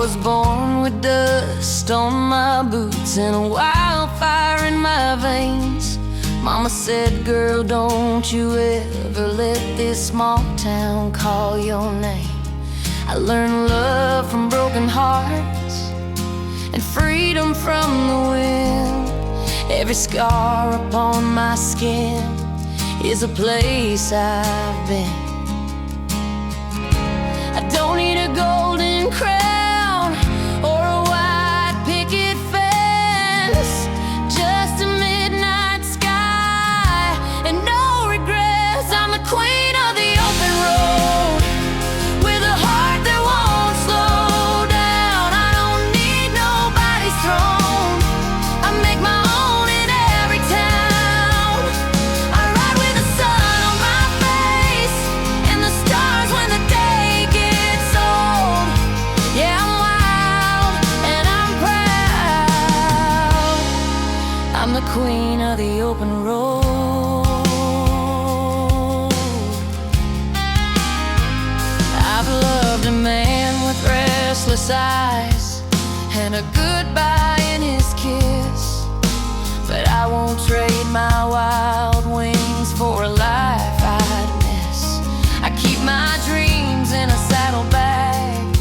was born with dust on my boots and a wildfire in my veins. Mama said, girl, don't you ever let this small town call your name. I learned love from broken hearts and freedom from the wind. Every scar upon my skin is a place I've been. I don't need a golden crown or a white picket fence, just a midnight sky and no regrets. I'm the queen of the open road, with a heart that won't slow down. I don't need nobody's throne, I make my own in every town. I ride with the sun on my face and the stars when the day gets old. Yeah, I'm wild and I'm proud. I'm the queen of the open road. I've loved a man with restless eyes and a goodbye in his kiss, but I won't trade my wild wings for a life I'd miss. I keep my dreams in a saddlebag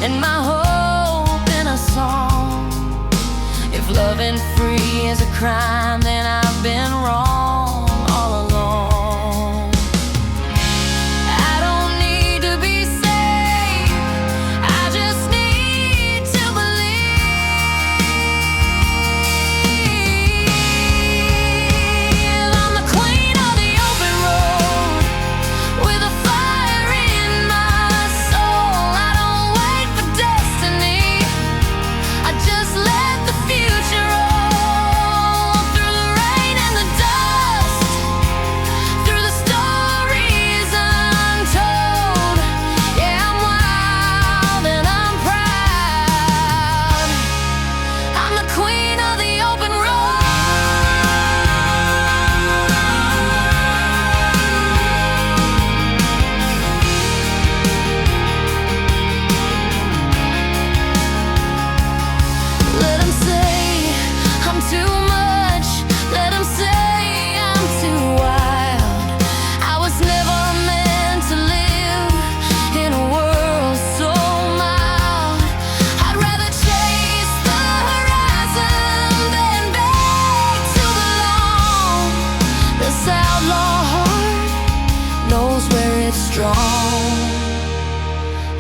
and my hope in a song. If loving free is a crime, then I've been wrong all along. I don't need to be saved, I just need to believe. I'm the queen of the open road, with a fire in my soul. I don't wait for destiny, I just let the future roll. Through the rain and the dust, through the stories untold. Yeah, I'm wild and I'm proud. I'm the queen of the open road. Let them say I'm too much, let them say I'm too wild. I was never meant to live in a world so mild. I'd rather chase the horizon than beg to belong. This outlaw heart knows where it's strong.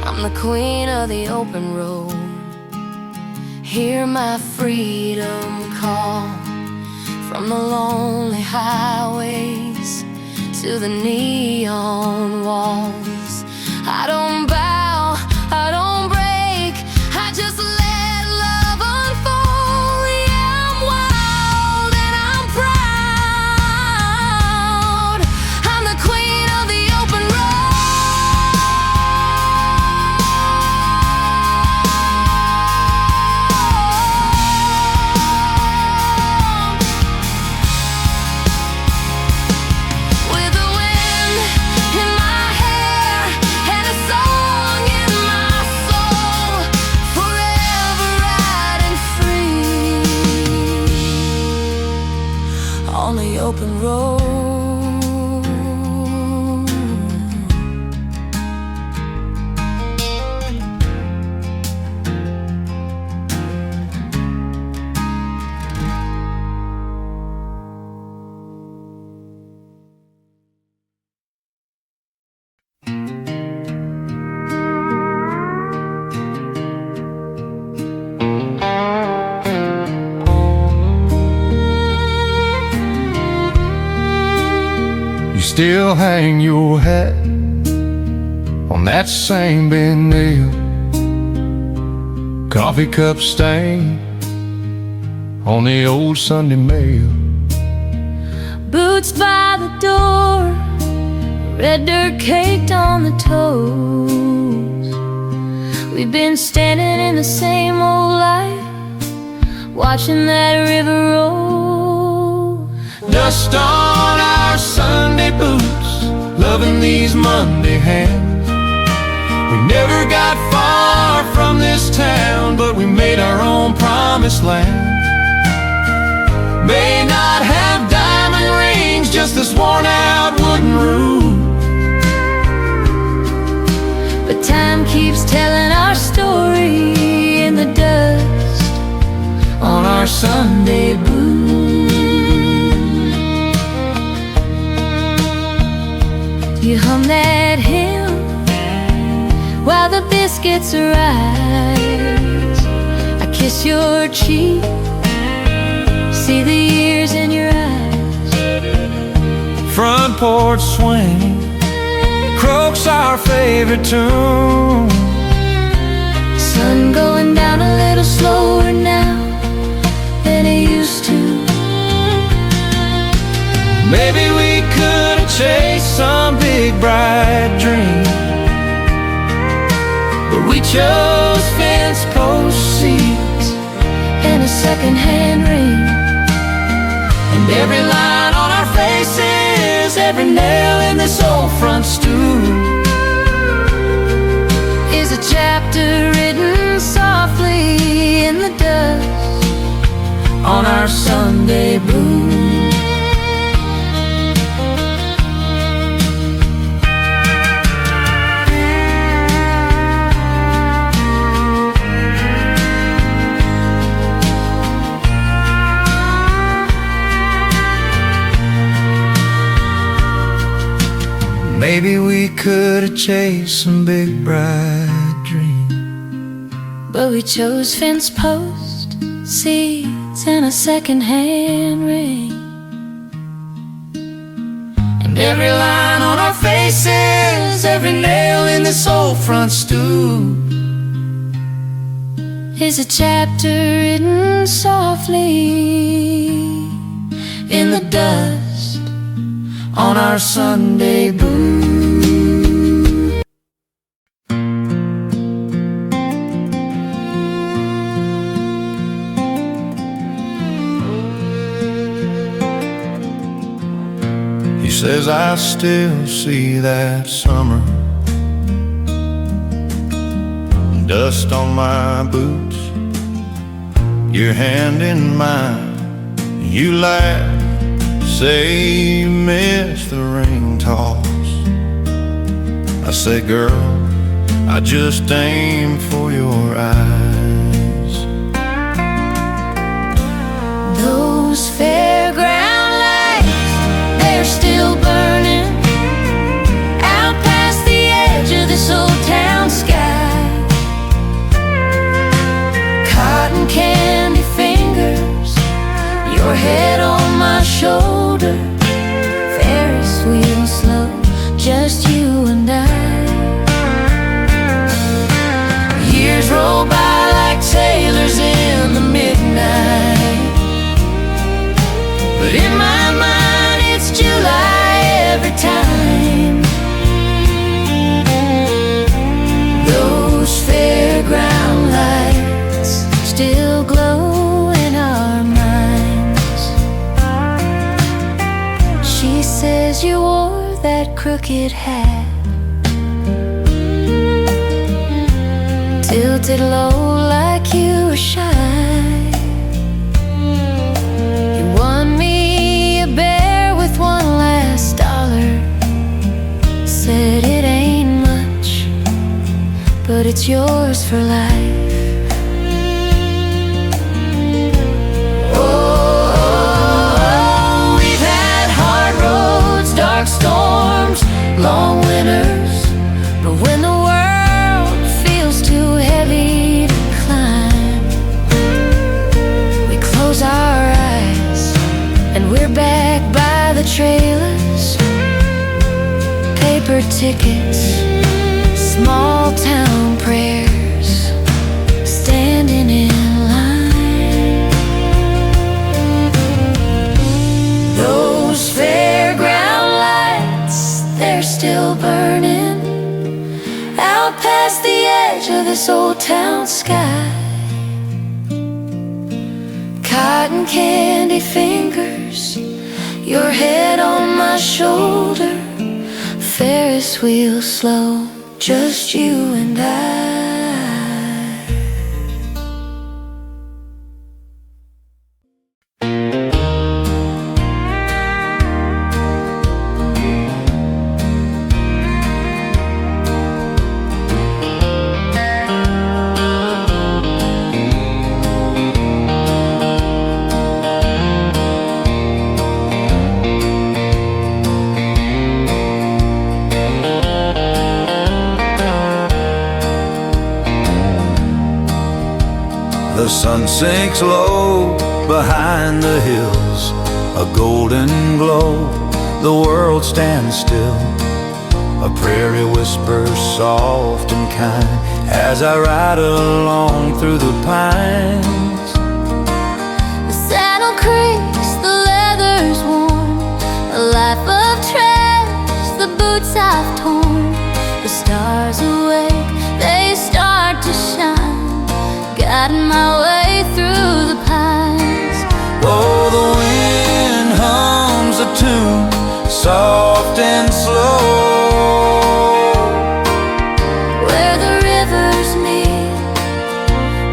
I'm the queen of the open road. Hear my freedom call from the lonely highways to the neon walls. I don't bow, I don't break, I just let love unfold. Yeah, I'm wild and I'm proud. I'm the queen of the open road. With the wind in my hair and a song in my soul, forever riding free on the open road. You still hang your hat on that same bend nail, coffee cup stain on the old Sunday mail. Boots by the door, red dirt caked on the toes. We've been standing in the same old light, watching that river roll. Dust on our Sunday boots, loving these Monday hands. We never got far from this town, but we made our own promised land. May not have diamond rings, just this worn out wooden roof. But time keeps telling our story in the dust On our Sunday blues. You hum that hymn while the biscuits rise. I kiss your cheek, see the years in your eyes. Front porch swing, croaks our favorite tune. Sun going down a little slower now than it used to. Maybe we could have chased some big bright dream, but we chose fence post seats And a second-hand ring. and every line on our faces, every nail in this old front stool Is a chapter written softly in the dust on our Sunday blues. Maybe we could have chased some big bright dreams, but we chose fence post seats and a second-hand ring. and every line on our faces, every nail in this old front stool Is a chapter written softly in the dust on our Sunday blues. He says I still see that summer, dust on my boots, your hand in mine. You laugh, say you miss the ring toss. I say, girl, I just aim for your eyes. Those fairground lights, they're still burning out past the edge of this old town sky. Cotton candy fingers, your head on my shoulder, Ferris wheel slow, just you and I. Years roll by like sailors in the midnight, but in my mind it's July every time. Those fairground lights still glow in our minds. She says you wore that crooked hat, tilted low like you were shy. You won me a bear with one last dollar, said it ain't much, but it's yours for life. Oh, we've had hard roads, dark storms, long winters, but when the world feels too heavy to climb, we close our eyes and we're back by the trailers. Paper tickets, small town prayers, standing in line. Those fairground lights, they're still burning out past the edge of this old town sky. Cotton candy fingers, your head on my shoulder, Ferris wheel slow, just you and I. The sun sinks low behind the hills, a golden glow, the world stands still. A prairie whispers soft and kind as I ride along through the pines. The saddle creaks, the leather's worn, a life of trash, the boots I've torn. The stars awake, they start to shine, guiding my way through the pines. Oh, the wind hums a tune, soft and slow, where the rivers meet,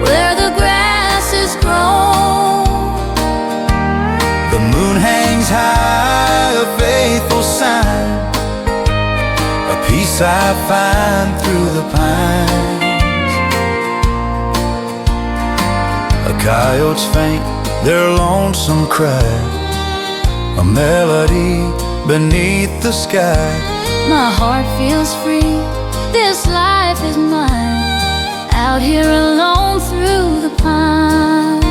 where the grasses grow. the moon hangs high, a faithful sign, a peace I find through the pines. A coyote's faint, their lonesome cry, a melody beneath the sky. My heart feels free, this life is mine, out here alone through the pines.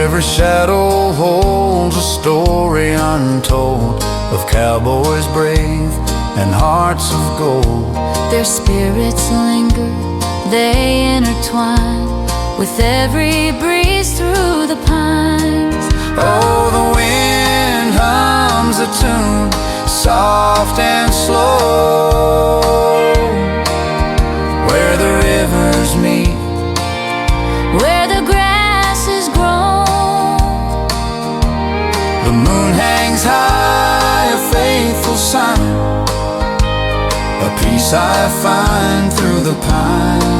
Every shadow holds a story untold of cowboys brave and hearts of gold. Their spirits linger, they intertwine with every breeze through the pines. Oh, the wind hums a tune, soft and slow, where the rivers meet, where the grasses grow. the moon hangs high, a faithful sign, a peace I find through the pines.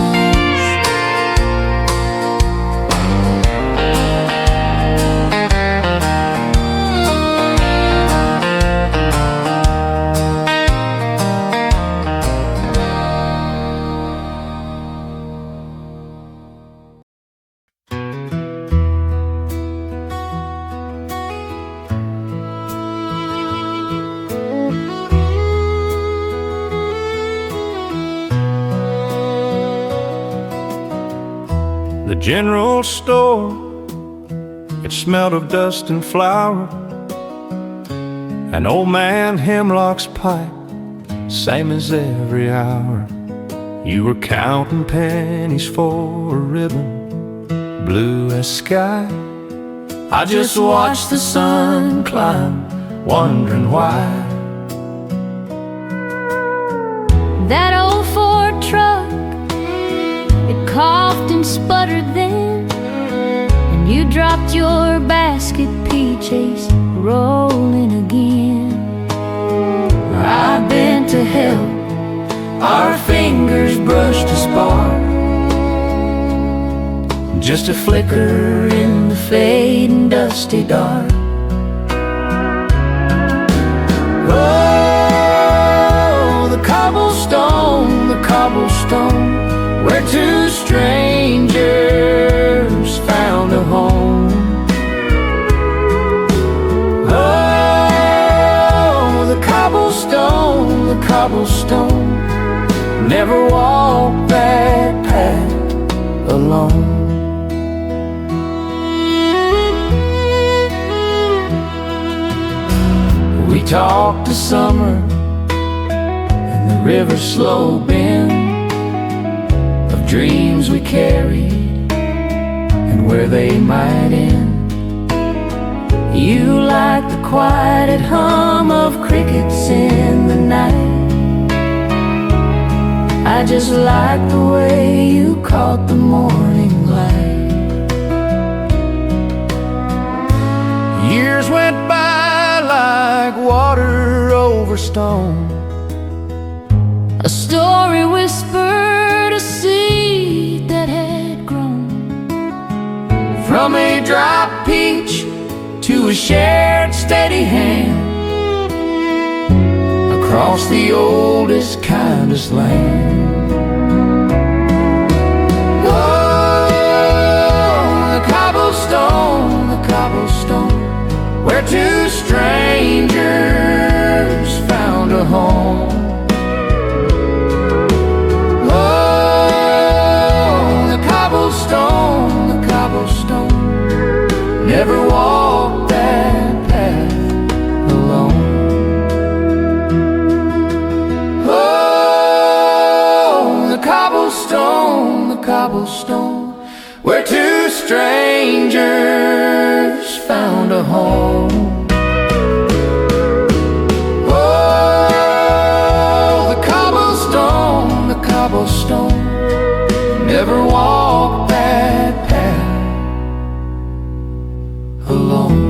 The general store, it smelled of dust and flour. An old man hemlock's pipe, same as every hour. You were counting pennies for a ribbon, blue as sky. I just watched the sun climb, wondering why. That old Ford truck, it coughed and sputtered then, and you dropped your basket, PJs, rolling again. I bent to help, our fingers brushed a spark, Just a flicker in the fading dusty dark. Oh, the cobblestone, where two strangers found a home. Oh, the cobblestone, never walked that path alone. We talked to summer and the river's slow bend of dreams we carried and where they might end. You like the quiet hum of crickets in the night. I just like the way you caught the morning light. Years went by like water over stone. a story whispered, a seed that had grown. From a dry peach to a shared steady hand, across the oldest, kindest land. Oh, the cobblestone, two strangers found a home. Oh, the cobblestone, never walked that path alone. Oh, the cobblestone, where two strangers found a home. Oh, the cobblestone, never walked that path alone.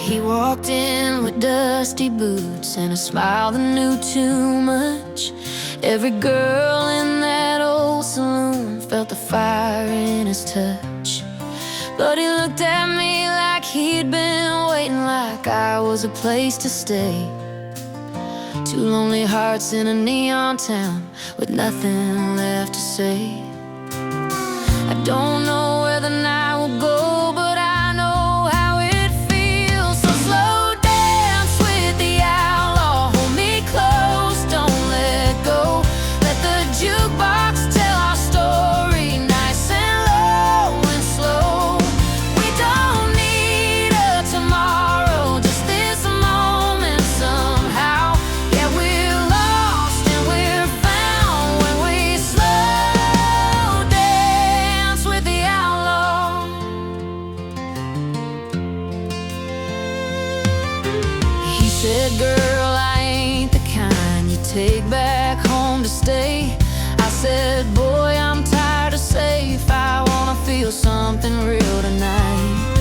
He walked in with dusty boots and a smile that knew too much. Every girl in that old saloon felt the fire in his touch. But he looked at me like he'd been waiting, like I was a place to stay. Two lonely hearts in a neon town with nothing left to say. I don't know where the night will go, but I know how it feels. So slow dance with the outlaw, hold me close, don't let go. Let the jukebox tell our story, nice and low and slow. We don't need a tomorrow, just this moment somehow. Yeah, we're lost and we're found when we slow dance with the outlaw. He said, girl, I ain't the kind you take back home to stay. I said, boy, I'm tired of safe, I wanna feel something real tonight.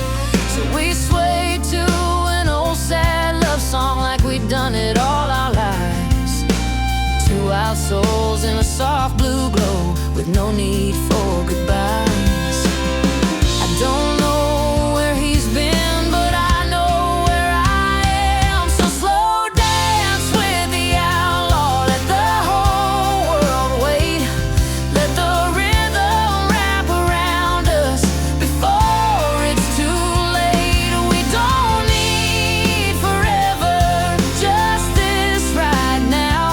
So we swayed to an old sad love song like we'd done it all our lives. Two wild souls in a soft blue glow with no need for goodbyes. I don't know where he's been, but I know where I am. So slow dance with the outlaw, let the whole world wait. Let the rhythm wrap around us before it's too late. We don't need forever, just this right now.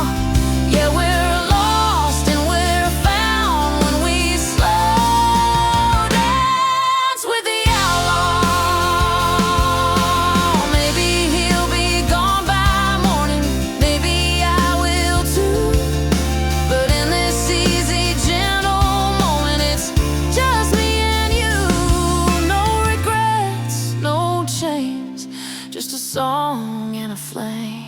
Yeah, we're lost and we're found when we slow dance with the outlaw. Maybe he'll be gone by morning, maybe I will too. But in this easy, gentle moment, it's just me and you. No regrets, no chains, just a song and a flame.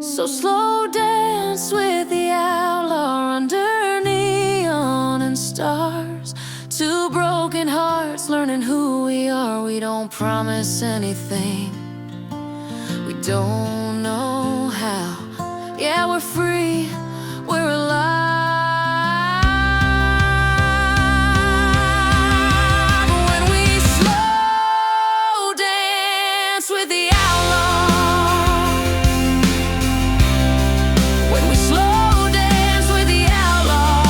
So slow dance with the outlaw under neon and stars. Two broken hearts learning who we are. We don't promise anything, we don't know how. Yeah, we're free, we're alive when we slow dance with the outlaw. When we slow dance with the outlaw.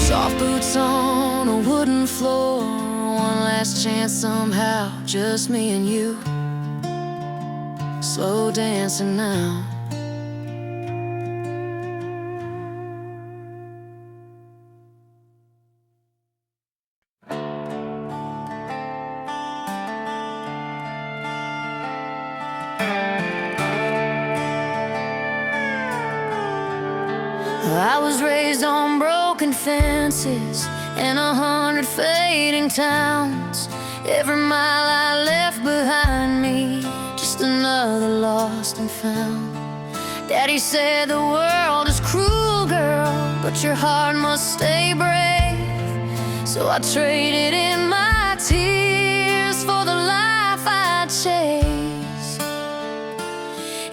Soft boots on a wooden floor, one last chance somehow, just me and you. Slow dancing now. I was raised on broken fences in 100 fading towns. Every mile I left behind me, just another lost and found. Daddy said the world is cruel, girl, but your heart must stay brave. So I traded in my tears for the life I chase.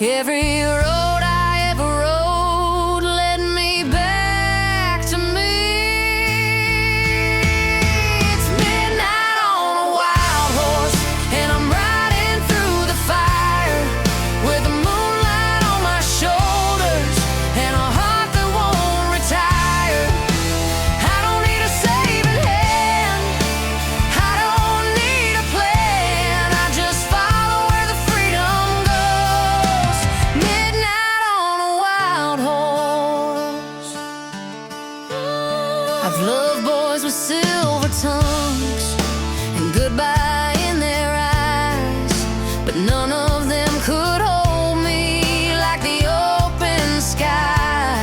Every road I ever rode led me back to me. It's midnight on a wild horse, and I'm riding through the fire with the moonlight on my shoulders and a heart that won't retire. I don't need a saving hand, I don't need a plan, I just follow where the freedom goes. Midnight on a wild horse. I've loved boys with silver tongues and goodbye in their eyes, but none of them could hold me like the open sky.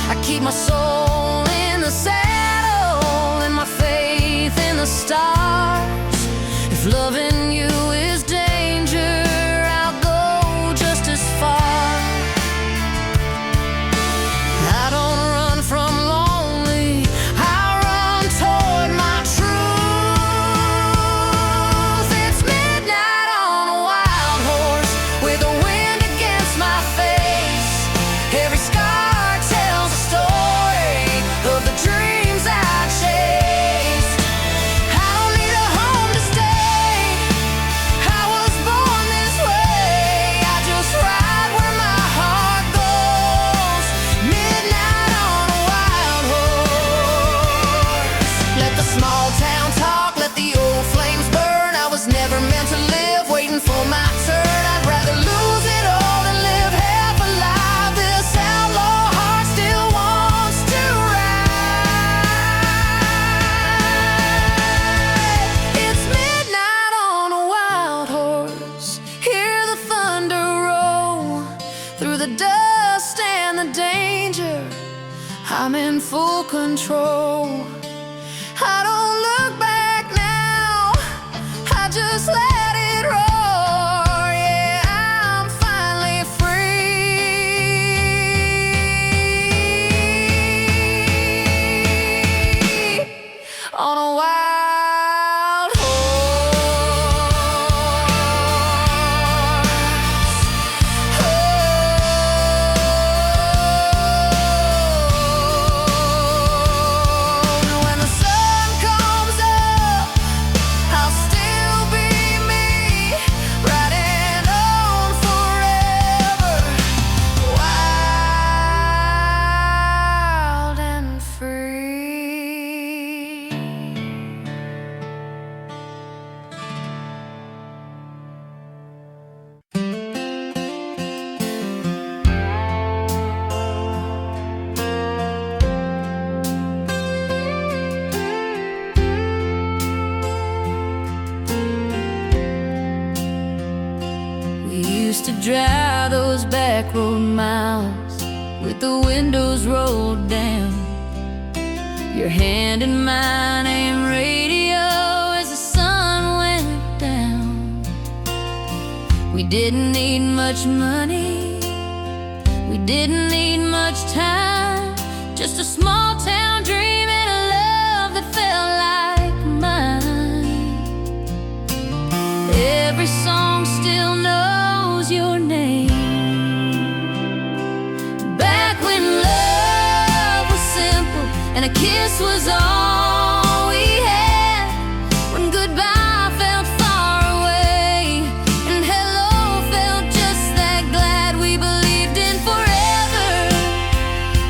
I keep my soul in the saddle and my faith in the stars. If loving you is danger, I'll go just as far. I don't run from lonely, I run toward my truth. It's midnight on a wild horse with the wind against my face. Every scar tells a story of the dreams I chased. I don't need a home to stay, I was born this way. I just ride where my heart goes. Midnight on a wild horse. Let the small town talk, let the old flames burn. I was never meant to live waiting for my turn. I'd rather lose it all than live half alive. This outlaw heart still wants to ride. It's midnight on a wild horse. Hear the thunder roll through the dust and the danger. I'm in full control. I don't look back now, I just let it roar. Yeah, I'm finally free on a wild horse. When the sun comes up, I'll still be me, riding on forever, wild and free. We used to drive those back road miles with the windows rolled down, your hand in mine, AM radio as the sun went down. We didn't need much money, we didn't need much time, just a small town dream and a love that felt like mine. Every song still knows your name. Back when love was simple and a kiss was all we had, when goodbye felt far away and hello felt just that glad. We believed in forever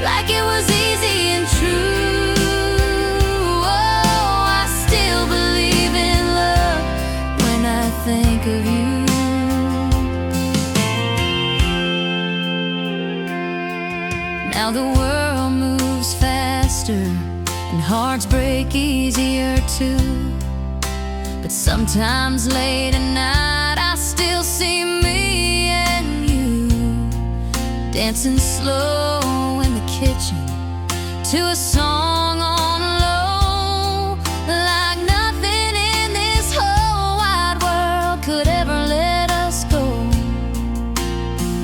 like it was easy and true. Oh, I still believe in love when I think of you. Now the world moves faster and hearts break easier too, but sometimes late at night I still see me and you dancing slow in the kitchen to a song on low, like nothing in this whole wide world could ever let us go.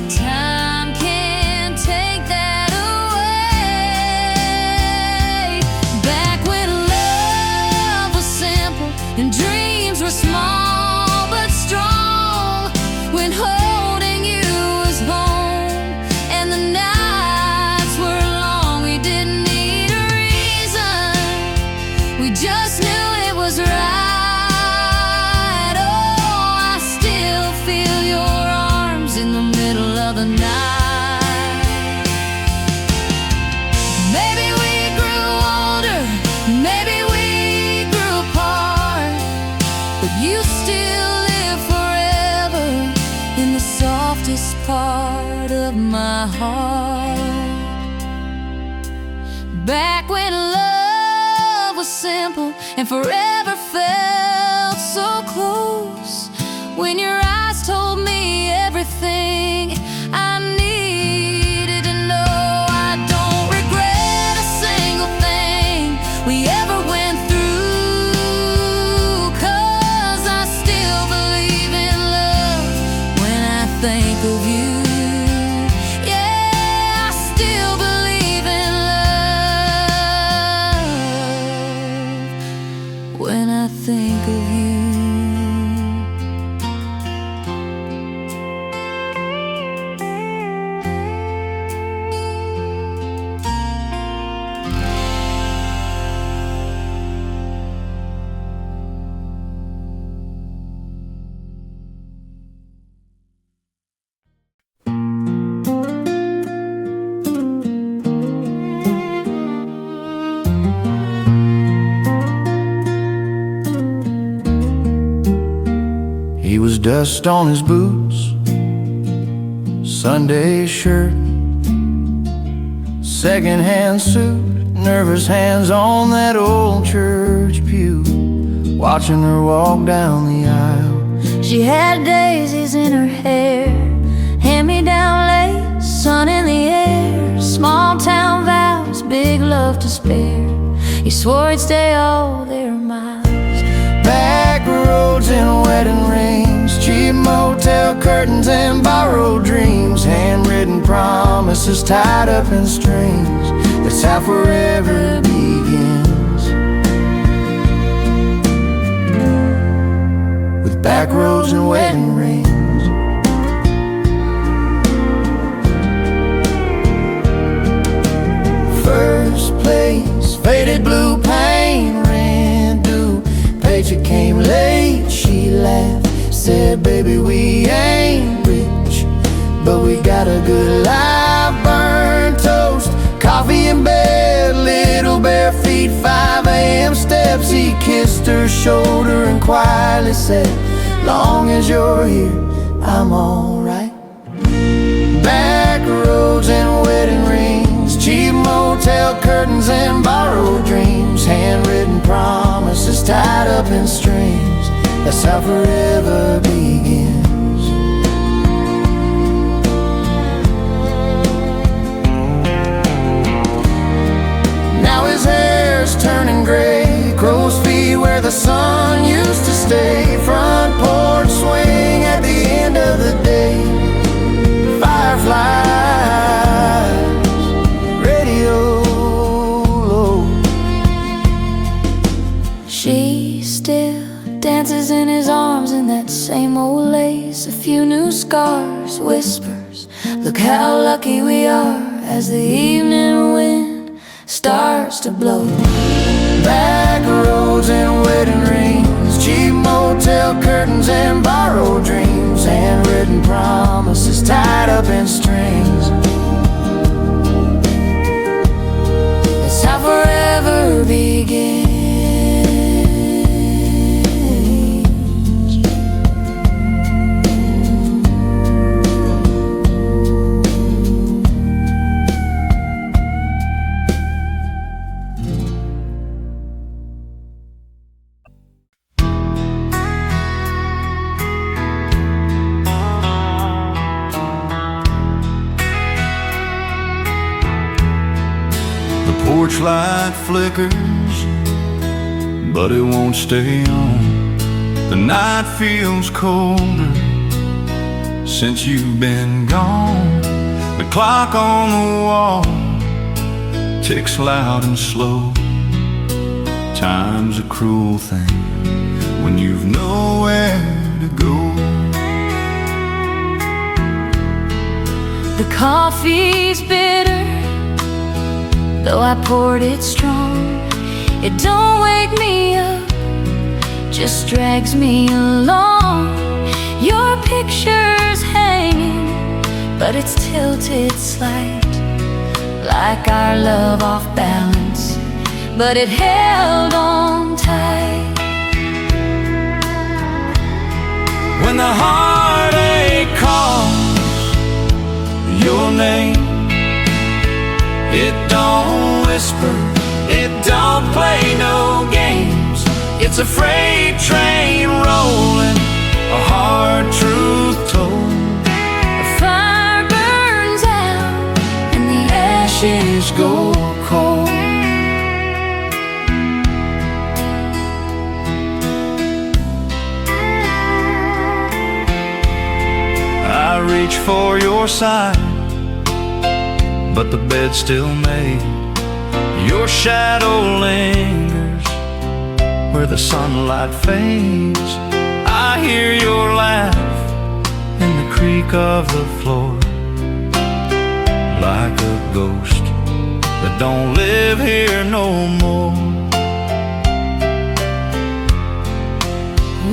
Time can't take that away. Back when love was simple and dreams were small but strong, when holding you was home. another night. Maybe we grew older, maybe we grew apart, but you still live forever in the softest part of my heart. Back when love was simple and forever felt so close, when your eyes told me everything I needed to know. I don't regret a single thing we ever went through, 'cause I still believe in love when I think of you. Yeah, I still believe in love when I think of you. He was dust on his boots, Sunday shirt, second-hand suit, nervous hands on that old church pew, watching her walk down the aisle. She had daisies in her hair, hand-me-down lace, sun in the air, small town vows, big love to spare. He swore he'd stay all their miles. Back roads and wedding rings, cheap motel curtains and borrowed dreams, handwritten promises tied up in strings. That's how forever begins. With back roads and wedding rings. First place, faded blue paint, rent due, paycheck came late. She laughed, said, baby, we ain't rich, but we got a good life. Burnt toast, coffee in bed, little bare feet, 5 a.m. steps. He kissed her shoulder and quietly said, long as you're here, I'm alright. Back roads and wedding rings, cheap motel curtains and borrowed dreams, handwritten promises tied up in strings. That's how forever begins. Now his hair's turning gray, crow's feet where the sun used to stay, front porch swing at the end of the day, fireflies, radio low. She still dances in his arms in that same old lace, a few new scars, whispers, look how lucky we are, as the evening wind starts to blow. Back roads and wedding rings, cheap motel curtains and borrowed dreams, handwritten promises tied up in strings. That's how forever begins. Porch light flickers, but it won't stay on. The night feels colder since you've been gone. The clock on the wall ticks loud and slow. Time's a cruel thing when you've nowhere to go. The coffee's bitter, though I poured it strong. It don't wake me up, just drags me along. Your picture's hanging, but it's tilted slight, like our love off balance, but it held on tight. When the heartache calls your name, it don't whisper, it don't play no games. It's a freight train rolling, a hard truth told. The fire burns out and the ashes go cold. I reach for your side, but the bed's still made. Your shadow lingers where the sunlight fades. I hear your laugh in the creak of the floor, like a ghost that don't live here no more.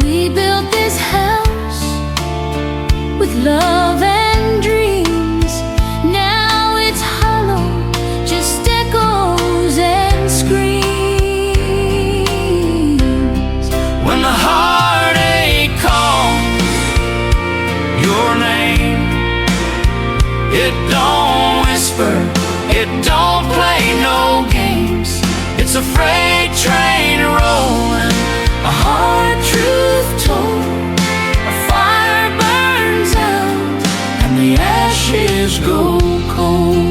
We built this house with love and dreams. Now it's hollow, just echoes and screams. When the heartache calls your name, it don't whisper, it don't play no games. It's a freight train rolling, a hard truth told. A fire burns out and the ashes go cold.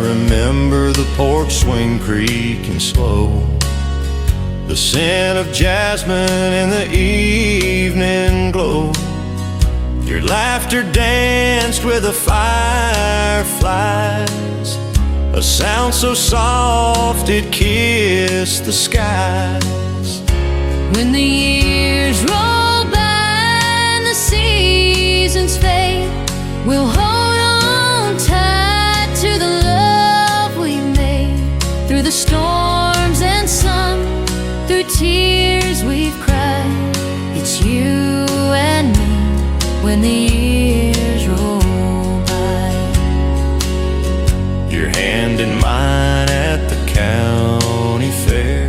Remember the porch swing creaking slow, the scent of jasmine in the evening glow. Your laughter danced with the fireflies, a sound so soft it kissed the skies. When the years roll by and the seasons fade, we'll hold on tight to the love we made. Through the storms and sun, through tears we've cried, it's you and me when the years roll by. Your hand in mine at the county fair,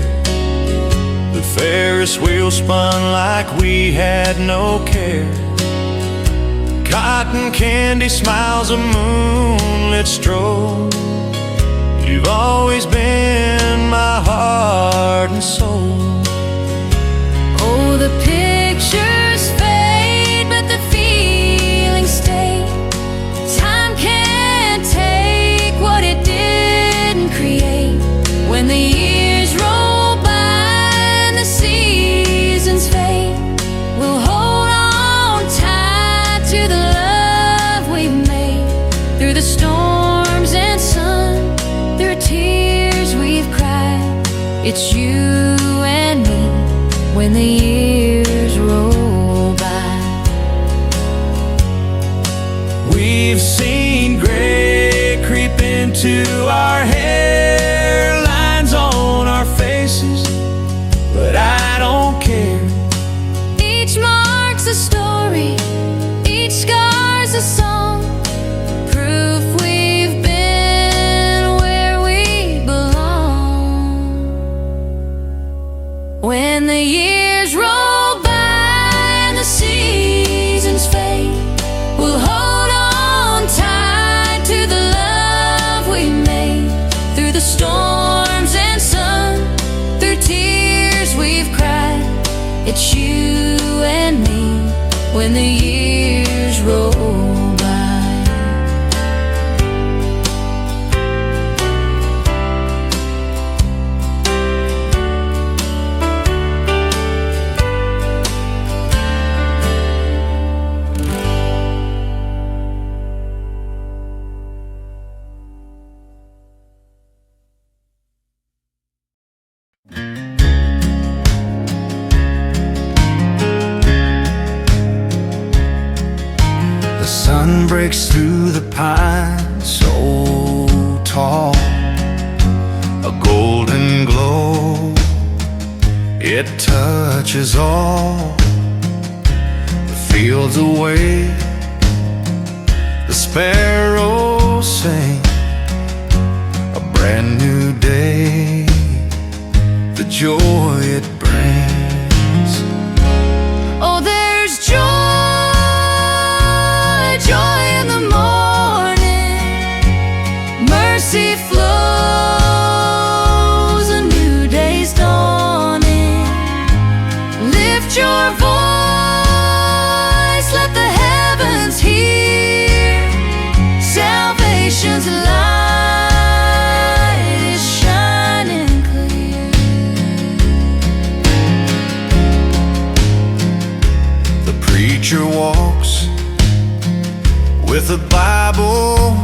the Ferris wheel spun like we had no care. Cotton candy smiles, a moonlit stroll. You've always been my heart and soul. Oh, the pictures fade, but the feelings stay. Time can't take what it didn't create. When the years roll by and the seasons fade, we'll hold on tight to the love we've made. Through the storms and sun, through tears we've cried, it's you and me when the years roll by. We've seen gray creep into our hair, lines on our faces, but I don't care. Each mark's a story, each scar's a song, proof we've been where we belong. When the years roll by and the seasons fade, we'll hold on tight to the love we made. Through the storms and sun, through tears we've cried, it's you and me when the years roll by. sun breaks through the pines so tall, a golden glow, it touches all the fields away. The sparrows sing a brand new day, the joy it brings. Oh, there's joy, joy in the morning. Mercy flows, a new day's dawning. Lift your voice, let the heavens hear. Salvation's light is shining clear. The preacher walks with a Bible,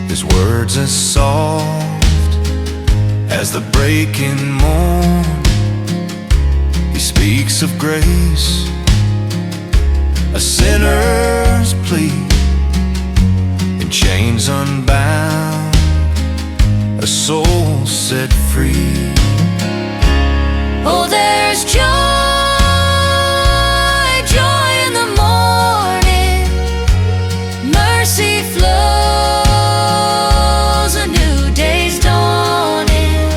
his words as soft as the breaking morn. He speaks of grace, a sinner's plea, in chains unbound, a soul set free. Oh, there's joy, joy in the morning. Mercy flows, a new day's dawning.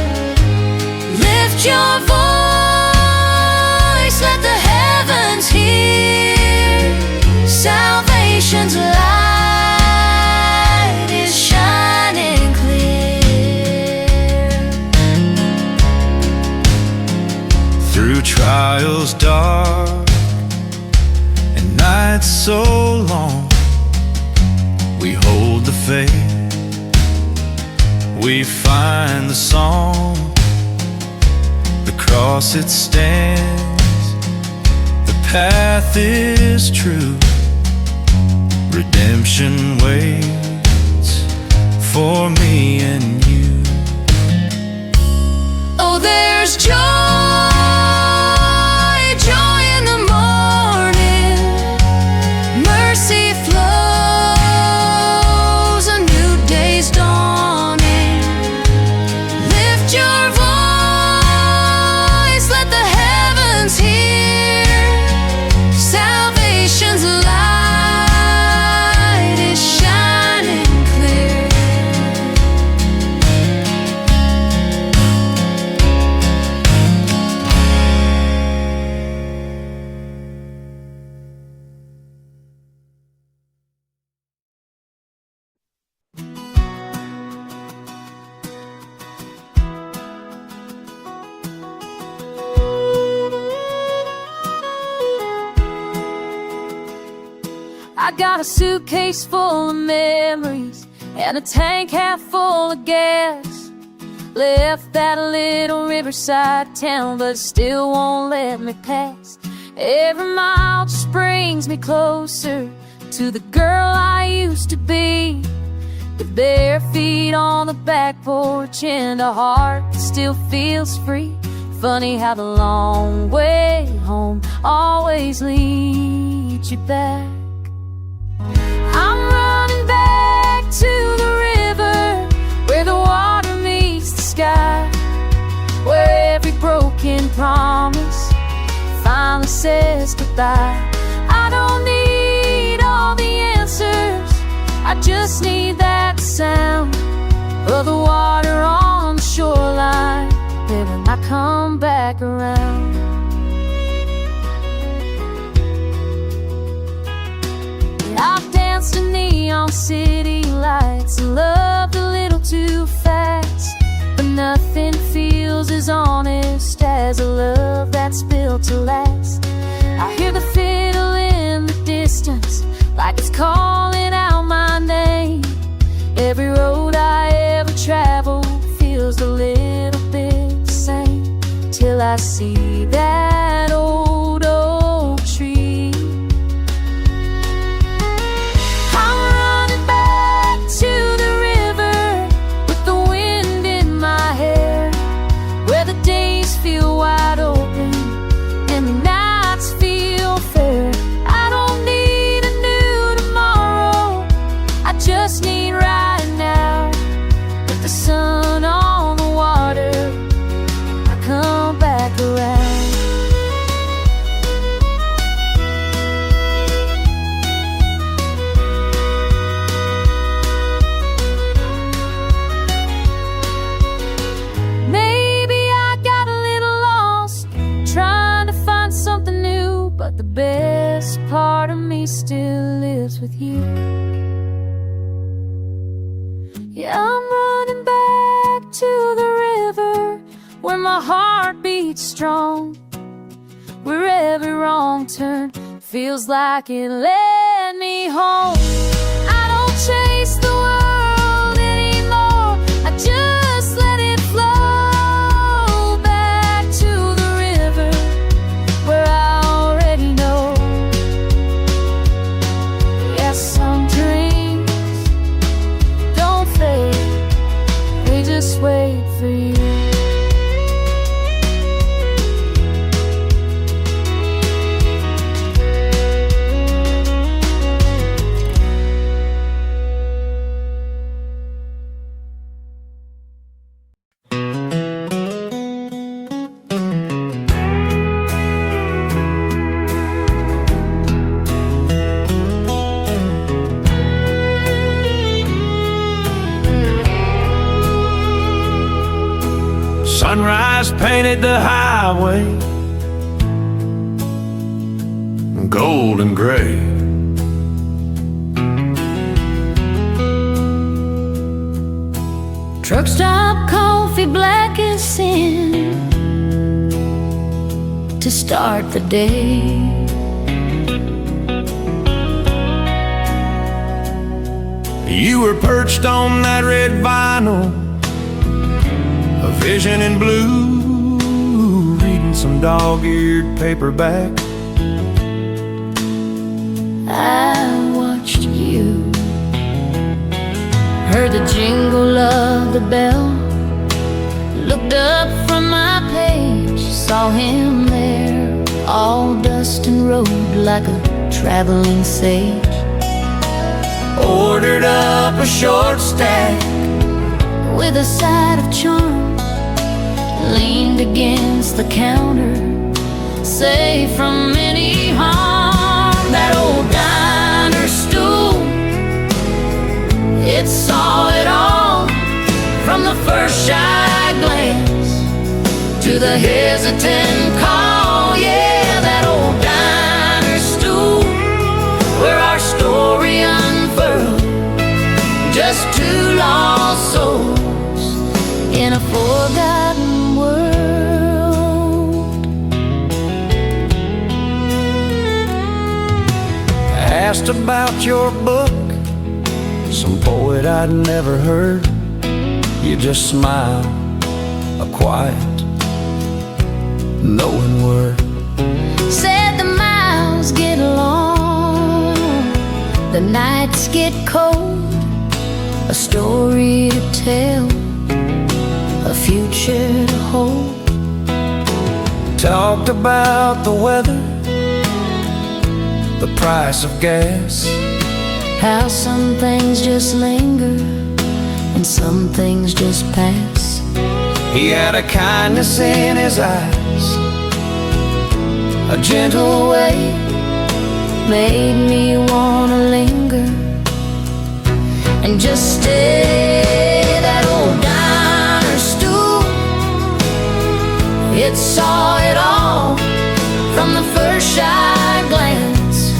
Lift your voice, let the heavens hear. Salvation's light is shining clear. Through trials dark and nights so long, we hold the faith, we find the song. The cross it stands, the path is true. Redemption waits for me and you. Oh, there's joy, joy in the morning. Mercy flows, a new day's dawning. Lift your voice, let the heavens hear. Salvation's light is shining clear. I got a suitcase full of memories and a tank half full of gas. Left that little riverside town, but still won't let me pass. Every mile just brings me closer to the girl I used to be. With bare feet on the back porch and a heart that still feels free. Funny how the long way home always leads you back. I'm running back to the river where the water meets the sky, where every broken promise finally says goodbye. I don't need all the answers, I just need that sound of the water on the shoreline, baby, when I come back around. I've danced in neon city lights and loved a little too fast, but nothing feels as honest as a love that's built to last. I hear the fiddle in the distance like it's calling out my name. Every road I ever travel feels a little bit the same, till I see that old oak tree. I'm running back to the river with the wind in my hair, where the days feel wide open and the nights feel fair. I don't need a but the best part of me still lives with you. Yeah, I'm running back to the river where my heart beats strong, where every wrong turn feels like it led me home. I don't chase the world anymore, I just let it flow back to the river where I already know. Yes, some dreams don't fade, they just wait for you. Sunrise painted the highway gold and gray. Truck stop coffee black as sin to start the day. You were perched on that red vinyl, a vision in blue, reading some dog-eared paperback. I watched you, heard the jingle of the bell, looked up from my page, saw him there, all dust and road like a traveling sage. Ordered up a short stack with a side of charm, leaned against the counter, safe from any harm. That old diner stool, it saw it all, from the first shy glance to the hesitant call. Yeah, that old diner stool, where our story unfurled, just two lost souls in a forgotten world. Asked about your book, some poet I'd never heard. You just smiled, a quiet, knowing word. Said the miles get long, the nights get cold, a story to tell, a future to hold. Talked about the weather, the price of gas, How some things just linger and some things just pass. he had a kindness in his eyes, A gentle way made me wanna linger and just stay. That old diner stool, it saw it all, from the first shy glance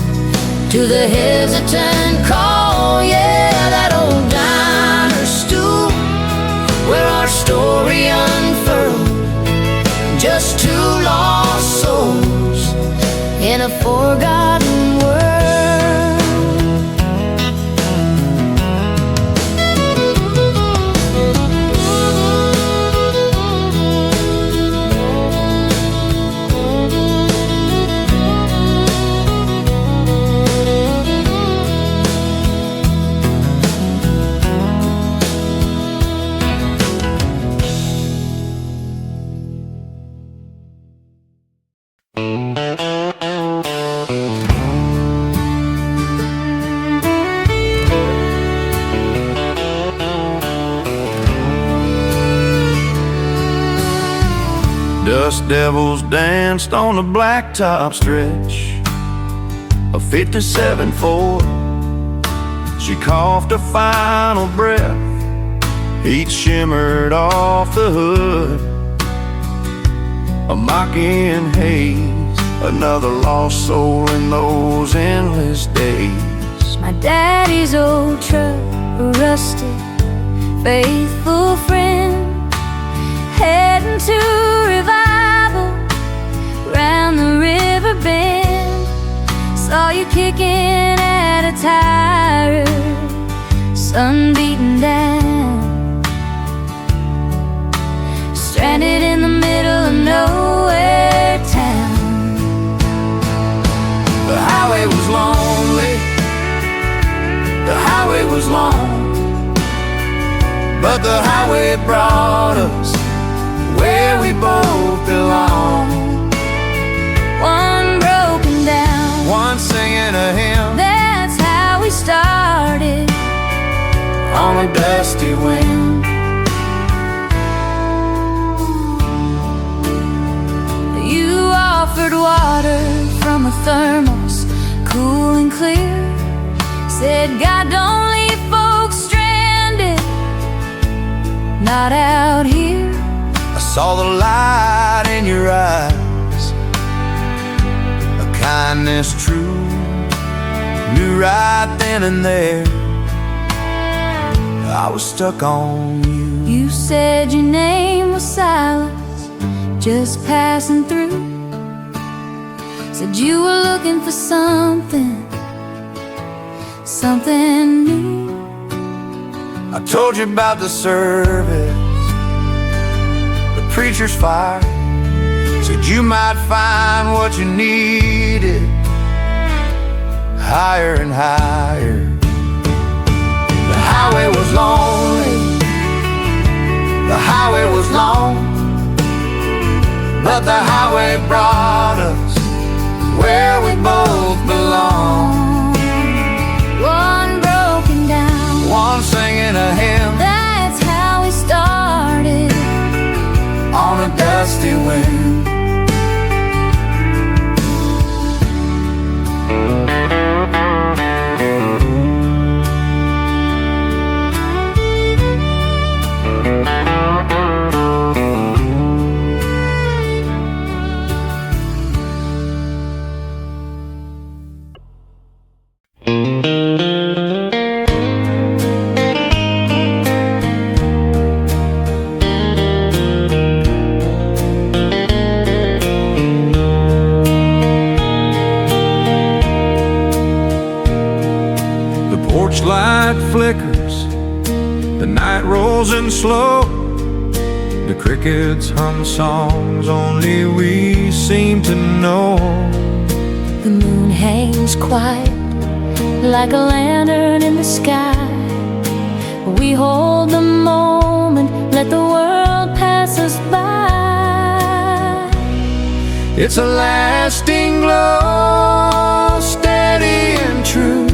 to the hesitant call. Yeah, that old diner stool, where our story unfurled, just two lost souls in a forgotten world. Dust devils danced on the blacktop stretch of 57 Ford. She coughed a final breath, heat shimmered off the hood, a mocking haze another lost soul in those endless days. My daddy's old truck, a rusted, faithful friend, heading to revival round the river bend. Saw you kicking at a tire, sun beating down, stranded in the middle of nowhere town. The highway was lonely, the highway was long, but the highway brought us where we both belong. One broken down, One singing a hymn that's how we started on a dusty wind. You offered water from a thermos, cool and clear. Said God don't leave folks stranded, not out here. I saw the light in your eyes, a kindness true, knew right then and there I was stuck on you. You said your name was Silence, just passing through. Said you were looking for something new. I told you about the service, the preacher's fire. Said you might find what you needed higher and higher. The highway was lonely, the highway was long, but the highway brought us where we both belong. One broken down, One singing a hymn that's how we started on a dusty wind. Light flickers, the night rolls in slow, the crickets hum songs only we seem to know. The moon hangs quiet like a lantern in the sky. We hold the moment, let the world pass us by. It's a lasting glow, steady and true,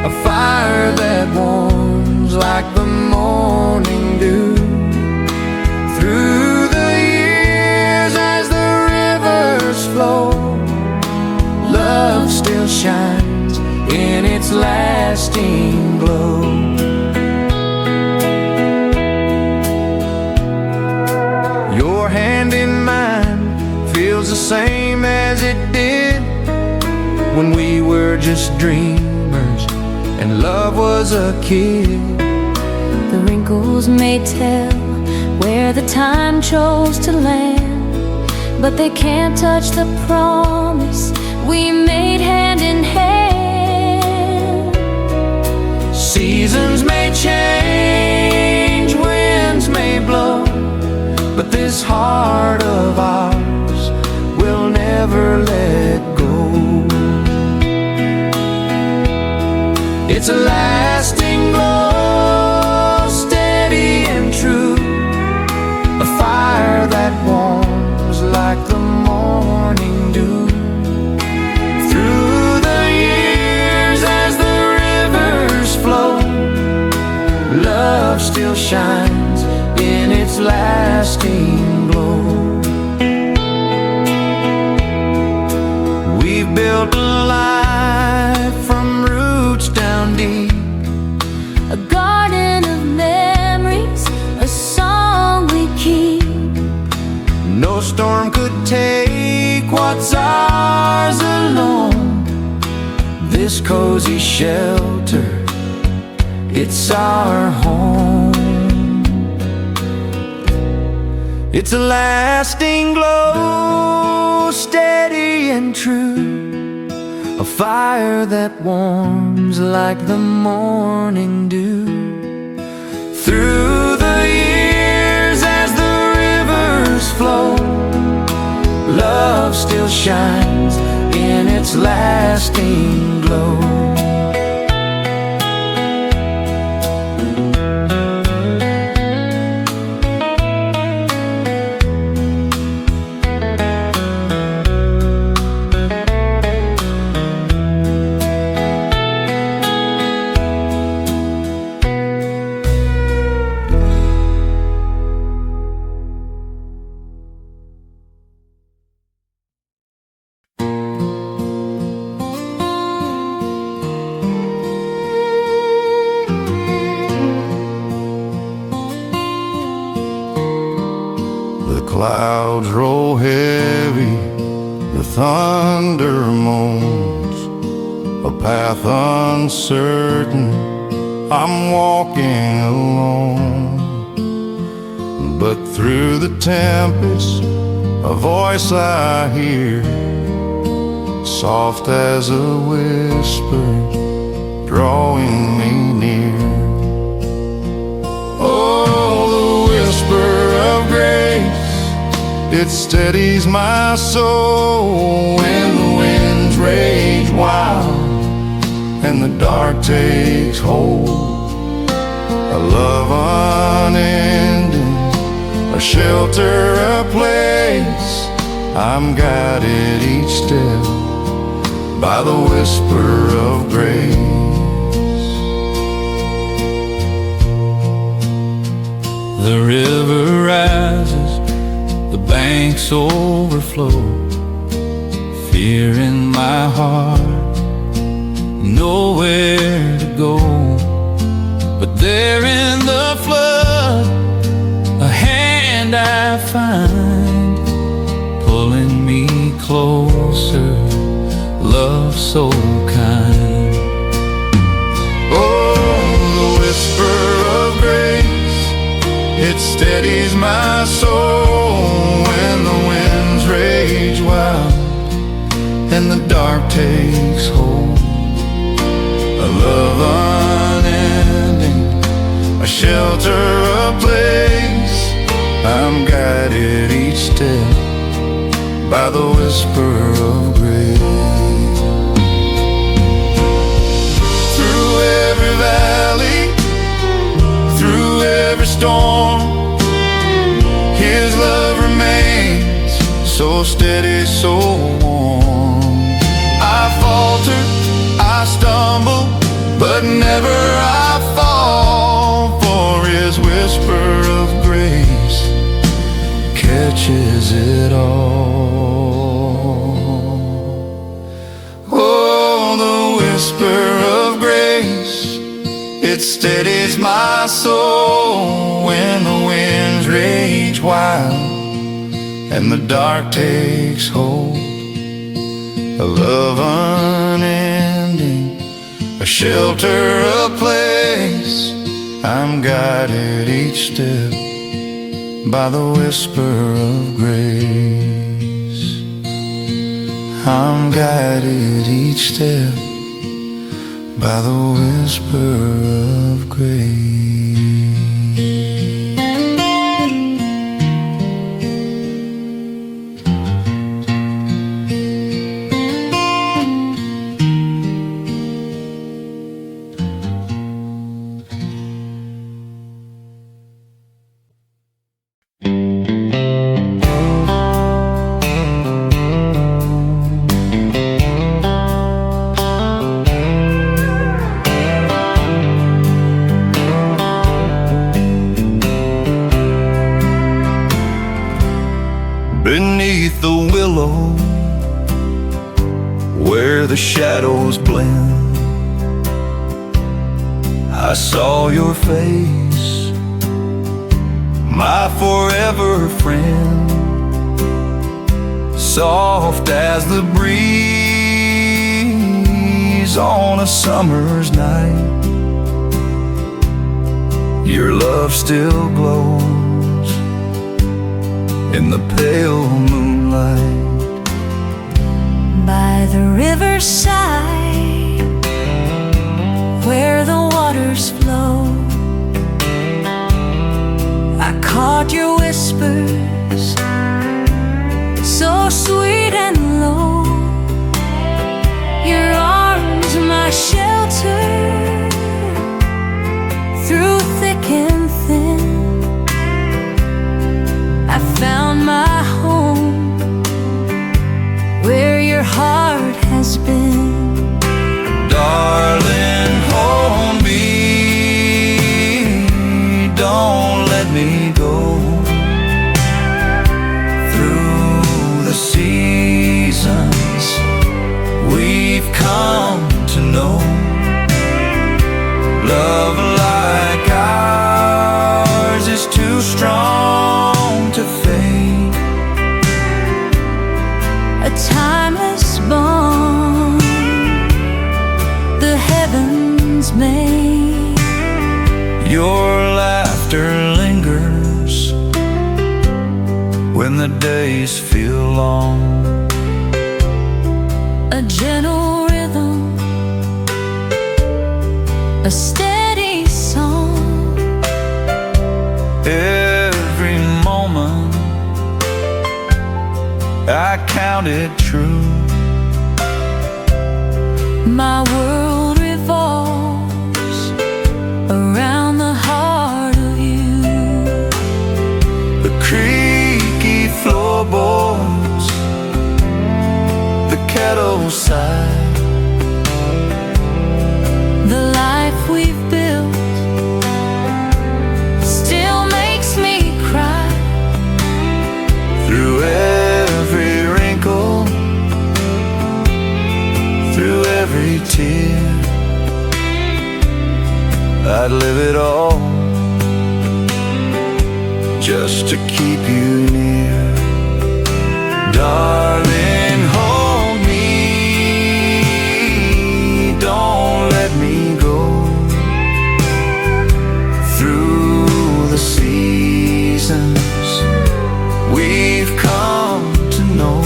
a fire that warms like the morning dew. Through the years as the rivers flow, love still shines in its lasting glow. Your hand in mine feels the same as it did when we were just dreamers and love was a kid. The wrinkles may tell where the time chose to land, but they can't touch the promise we made hand in hand. Seasons may change, winds may blow, but this heart of ours will never let go. It's a lasting glow, steady and true, a fire that warms like the morning dew. Through the years as the rivers flow, love still shines in its lasting glow. We've built a life from roots down deep, a garden of memories, a song we keep. no storm could take what what's ours alone. This cozy shelter, it's our home. It's a lasting glow, steady and true, a fire that warms like the morning dew. Through the years as the rivers flow, love still shines in its lasting glow. Clouds roll heavy, the thunder moans, a path uncertain, I'm walking alone. But through the tempest, a voice I hear, soft as a whisper, drawing me near. Oh, the whisper of grace, it steadies my soul when the winds rage wild and the dark takes hold. A love unending, a shelter, a place, I'm guided each step by the whisper of grace. The river rises, the banks overflow, fear in my heart, nowhere to go. But there in the flood, a hand I find, pulling me closer, love so kind. Oh, the whisper of grace, it steadies my soul when the winds rage wild and the dark takes hold. A love unending, a shelter, a place, I'm guided each step by the whisper of grace. Through every valley, through every storm, His love remains so steady, so warm. I falter, I stumble, but never I fall, for His whisper of grace catches it all. Oh, the whisper of grace, it steadies my soul when the winds rage wild and the dark takes hold. A love unending, a shelter, a place, I'm guided each step by the whisper of grace. I'm guided each step by the whisper of grace. Beneath the willow, where the shadows blend, I saw your face, my forever friend. soft as the breeze on a summer's night. Your love still glows in the pale moonlight. By the riverside, where the waters flow, I caught your whispers, so sweet and low. Your arms, my shelter, through thick and thin. I found my home where your heart has been. Darling, hold me, don't let me go. Through the seasons we've come to know, love like ours is too strong to fade. A timeless bond the heavens made. Your laughter lingers when the days feel long. A gentle rhythm, a steady song. Every moment I count it true. My world revolves around the heart of you. The creaky floorboards, the kettle side, The life we've built still makes me cry. through every wrinkle, through every tear, I'd live it all just to keep you near. Darling, hold me, don't let me go. Through the seasons we've come to know,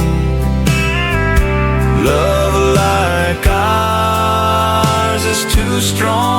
love like ours is too strong